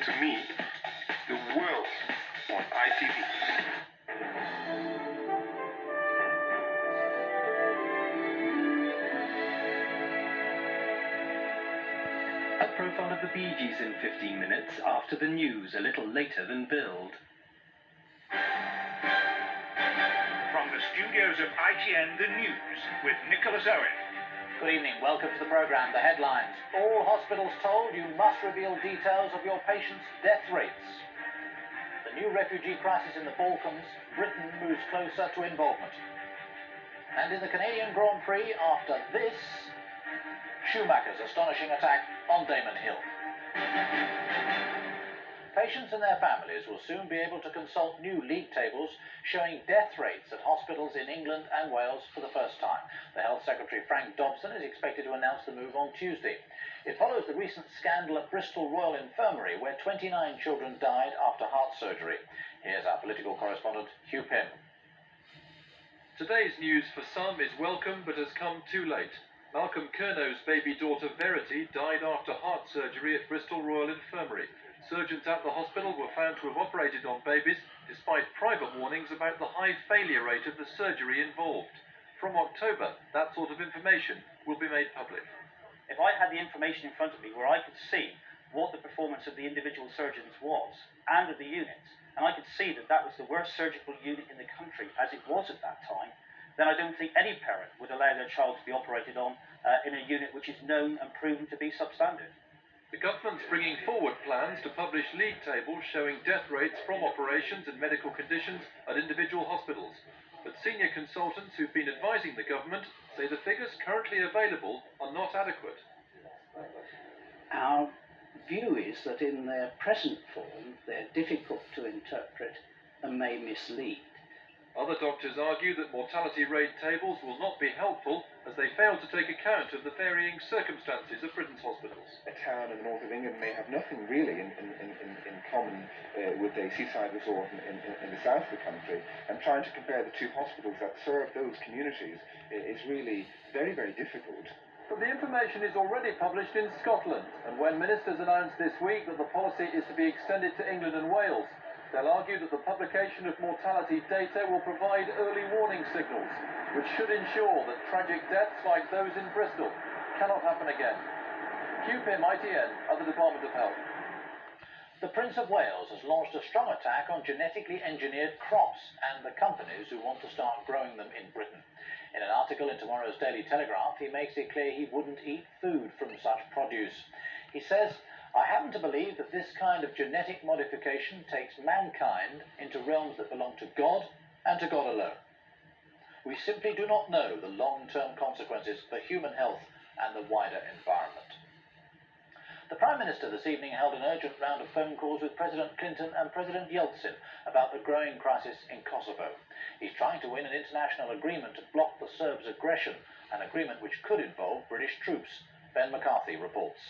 to me, the world on ITV. A profile of the Bee Gees in 15 minutes after the news, a little later than billed. From the studios of ITN, the news with Nicholas Owen. Good evening, welcome to the programme. The headlines. All hospitals told you must reveal details of your patients' death rates. The new refugee crisis in the Balkans, Britain moves closer to involvement. And in the Canadian Grand Prix, after this, Schumacher's astonishing attack on Damon Hill. Patients and their families will soon be able to consult new league tables showing death rates at hospitals in England and Wales for the first time. The Health Secretary Frank Dobson is expected to announce the move on Tuesday. It follows the recent scandal at Bristol Royal Infirmary, where 29 children died after heart surgery. Here's our political correspondent, Hugh Pym. Today's news for some is welcome but has come too late. Malcolm Curnow's baby daughter Verity died after heart surgery at Bristol Royal Infirmary. Surgeons at the hospital were found to have operated on babies despite private warnings about the high failure rate of the surgery involved. From October, that sort of information will be made public. If I had the information in front of me where I could see what the performance of the individual surgeons was and of the units, and I could see that that was the worst surgical unit in the country as it was at that time, then I don't think any parent would allow their child to be operated on in a unit which is known and proven to be substandard. The government's bringing forward plans to publish league tables showing death rates from operations and medical conditions at individual hospitals. But senior consultants who've been advising the government say the figures currently available are not adequate. Our view is that in their present form, they're difficult to interpret and may mislead. Other doctors argue that mortality rate tables will not be helpful as they fail to take account of the varying circumstances of Britain's hospitals. A town in the north of England may have nothing really in common with a seaside resort in the south of the country, and trying to compare the two hospitals that serve those communities is really very, very difficult. But the information is already published in Scotland, and when ministers announced this week that the policy is to be extended to England and Wales, they'll argue that the publication of mortality data will provide early warning signals, which should ensure that tragic deaths like those in Bristol cannot happen again. Hugh Pym, ITN, at the Department of Health. The Prince of Wales has launched a strong attack on genetically engineered crops and the companies who want to start growing them in Britain. In an article in tomorrow's Daily Telegraph, he makes it clear he wouldn't eat food from such produce. He says, "I happen to believe that this kind of genetic modification takes mankind into realms that belong to God and to God alone. We simply do not know the long-term consequences for human health and the wider environment." The Prime Minister this evening held an urgent round of phone calls with President Clinton and President Yeltsin about the growing crisis in Kosovo. He's trying to win an international agreement to block the Serbs' aggression, an agreement which could involve British troops. Ben McCarthy reports.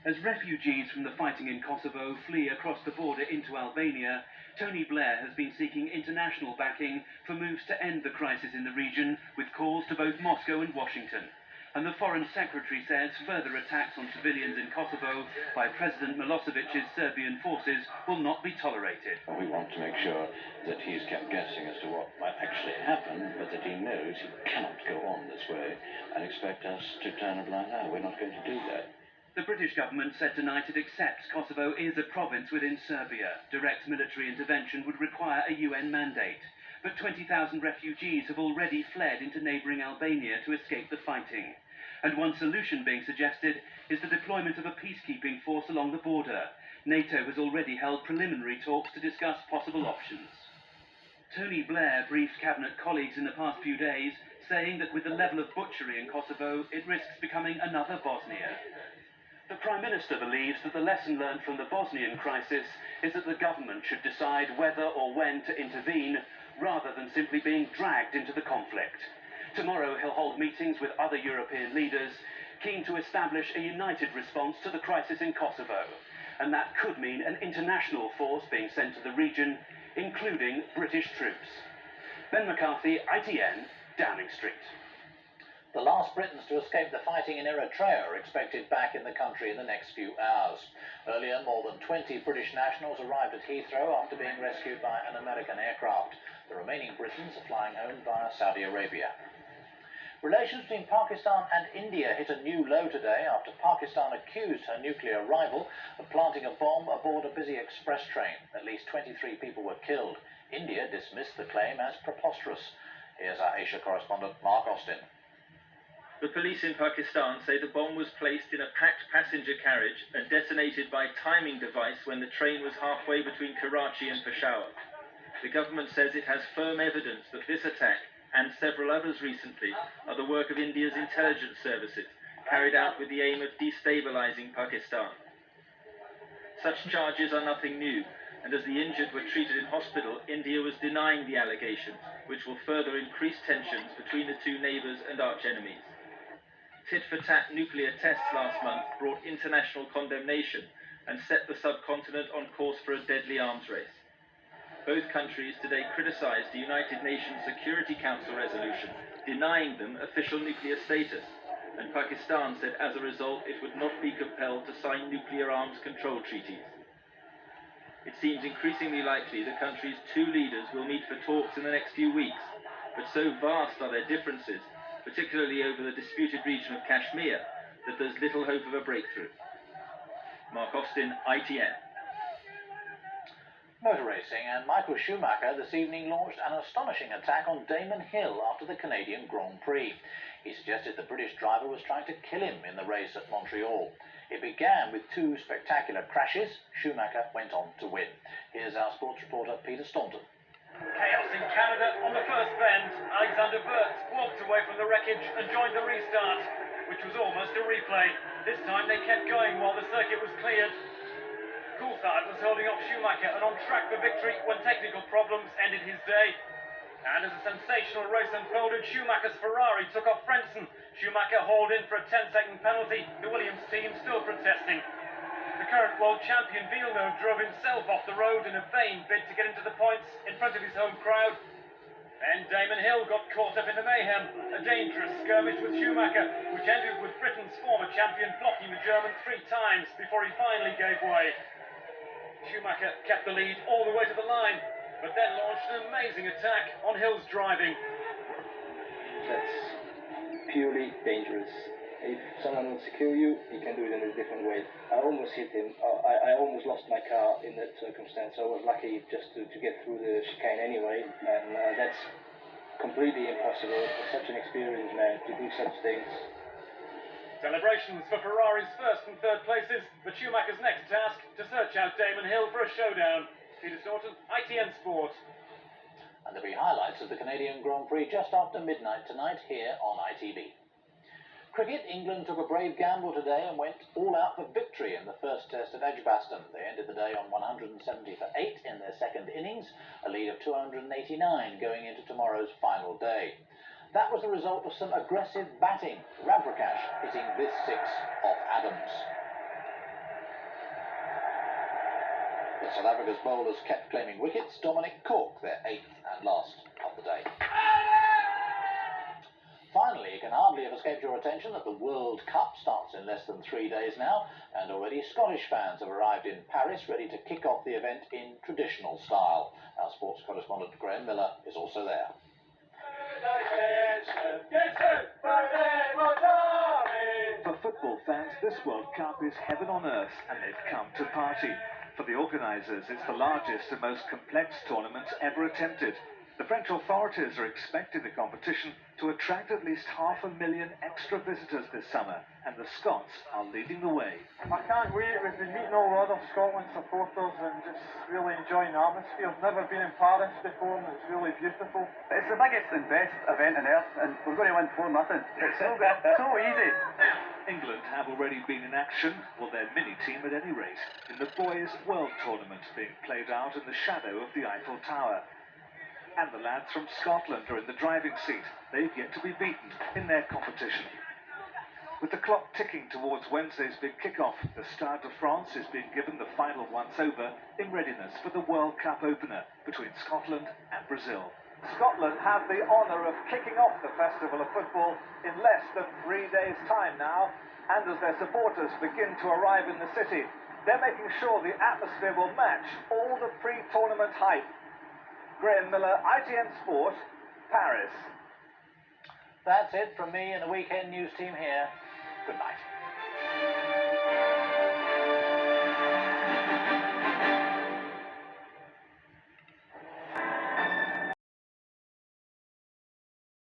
As refugees from the fighting in Kosovo flee across the border into Albania, Tony Blair has been seeking international backing for moves to end the crisis in the region, with calls to both Moscow and Washington. And the Foreign Secretary says further attacks on civilians in Kosovo by President Milosevic's Serbian forces will not be tolerated. We want to make sure that he's kept guessing as to what might actually happen, but that he knows he cannot go on this way and expect us to turn a blind eye. We're not going to do that. The British government said tonight it accepts Kosovo is a province within Serbia. Direct military intervention would require a UN mandate. But 20,000 refugees have already fled into neighbouring Albania to escape the fighting. And one solution being suggested is the deployment of a peacekeeping force along the border. NATO has already held preliminary talks to discuss possible options. Tony Blair briefed cabinet colleagues in the past few days, saying that with the level of butchery in Kosovo, it risks becoming another Bosnia. The Prime Minister believes that the lesson learned from the Bosnian crisis is that the government should decide whether or when to intervene, rather than simply being dragged into the conflict. Tomorrow he'll hold meetings with other European leaders, keen to establish a united response to the crisis in Kosovo. And that could mean an international force being sent to the region, including British troops. Ben McCarthy, ITN, Downing Street. The last Britons to escape the fighting in Eritrea are expected back in the country in the next few hours. Earlier, more than 20 British nationals arrived at Heathrow after being rescued by an American aircraft. The remaining Britons are flying home via Saudi Arabia. Relations between Pakistan and India hit a new low today after Pakistan accused her nuclear rival of planting a bomb aboard a busy express train. At least 23 people were killed. India dismissed the claim as preposterous. Here's our Asia correspondent Mark Austin. The police in Pakistan say the bomb was placed in a packed passenger carriage and detonated by timing device when the train was halfway between Karachi and Peshawar. The government says it has firm evidence that this attack, and several others recently, are the work of India's intelligence services, carried out with the aim of destabilizing Pakistan. Such charges are nothing new, and as the injured were treated in hospital, India was denying the allegations, which will further increase tensions between the two neighbours and arch-enemies. Tit-for-tat nuclear tests last month brought international condemnation and set the subcontinent on course for a deadly arms race. Both countries today criticised the United Nations Security Council resolution, denying them official nuclear status, and Pakistan said as a result it would not be compelled to sign nuclear arms control treaties. It seems increasingly likely the country's two leaders will meet for talks in the next few weeks, but so vast are their differences, particularly over the disputed region of Kashmir, that there's little hope of a breakthrough. Mark Austin, ITN. Motor racing and Michael Schumacher this evening launched an astonishing attack on Damon Hill after the Canadian Grand Prix. He suggested the British driver was trying to kill him in the race at Montreal. It began with two spectacular crashes. Schumacher went on to win. Here's our sports reporter Peter Staunton. Chaos in Canada on the first bend. Alexander Wirtz walked away from the wreckage and joined the restart, which was almost a replay. This time they kept going while the circuit was cleared. Coulthard was holding off Schumacher and on track for victory when technical problems ended his day. And as a sensational race unfolded, Schumacher's Ferrari took off Frentzen. Schumacher hauled in for a 10-second penalty, the Williams team still protesting. The current world champion Villeneuve drove himself off the road in a vain bid to get into the points in front of his home crowd. Then Damon Hill got caught up in the mayhem, a dangerous skirmish with Schumacher, which ended with Britain's former champion blocking the German 3 times before he finally gave way. Schumacher kept the lead all the way to the line, but then launched an amazing attack on Hill's driving. That's purely dangerous. If someone wants to kill you, he can do it in a different way. I almost hit him. I almost lost my car in that circumstance. I was lucky just to get through the chicane anyway, and that's completely impossible for such an experienced man to do such things. Celebrations for Ferrari's first and third places, but Schumacher's next task to search out Damon Hill for a showdown. Peter Staunton, ITN Sport. And there'll be highlights of the Canadian Grand Prix just after midnight tonight here on ITV. Cricket, England took a brave gamble today and went all out for victory in the first test at Edgbaston. They ended the day on 170 for 8 in their second innings, a lead of 289 going into tomorrow's final day. That was the result of some aggressive batting. Rabrakash hitting this 6 off Adams. But South Africa's bowlers kept claiming wickets. Dominic Cork, their 8th and last of the day. Finally, it can hardly have escaped your attention that the World Cup starts in less than 3 days now, and already Scottish fans have arrived in Paris ready to kick off the event in traditional style. Our sports correspondent Graham Miller is also there. For football fans, this World Cup is heaven on earth, and they've come to party. For the organisers, it's the largest and most complex tournament ever attempted. The French authorities are expecting the competition to attract at least 500,000 extra visitors this summer, and the Scots are leading the way. I can't wait. We've been meeting all the other Scotland supporters and just really enjoying the atmosphere. I've never been in Paris before and it's really beautiful. It's the biggest and best event on earth and we're going to win 4-0. It's so good, so easy. England have already been in action, well, their mini-team at any rate, in the Boys' World Tournament being played out in the shadow of the Eiffel Tower. And the lads from Scotland are in the driving seat. They've yet to be beaten in their competition. With the clock ticking towards Wednesday's big kick-off, the Stade de France is being given the final once-over in readiness for the World Cup opener between Scotland and Brazil. Scotland have the honour of kicking off the Festival of Football in less than 3 days' time now, and as their supporters begin to arrive in the city, they're making sure the atmosphere will match all the pre-tournament hype. Graham Miller, ITN Sport, Paris. That's it from me and the Weekend News team here. Good night.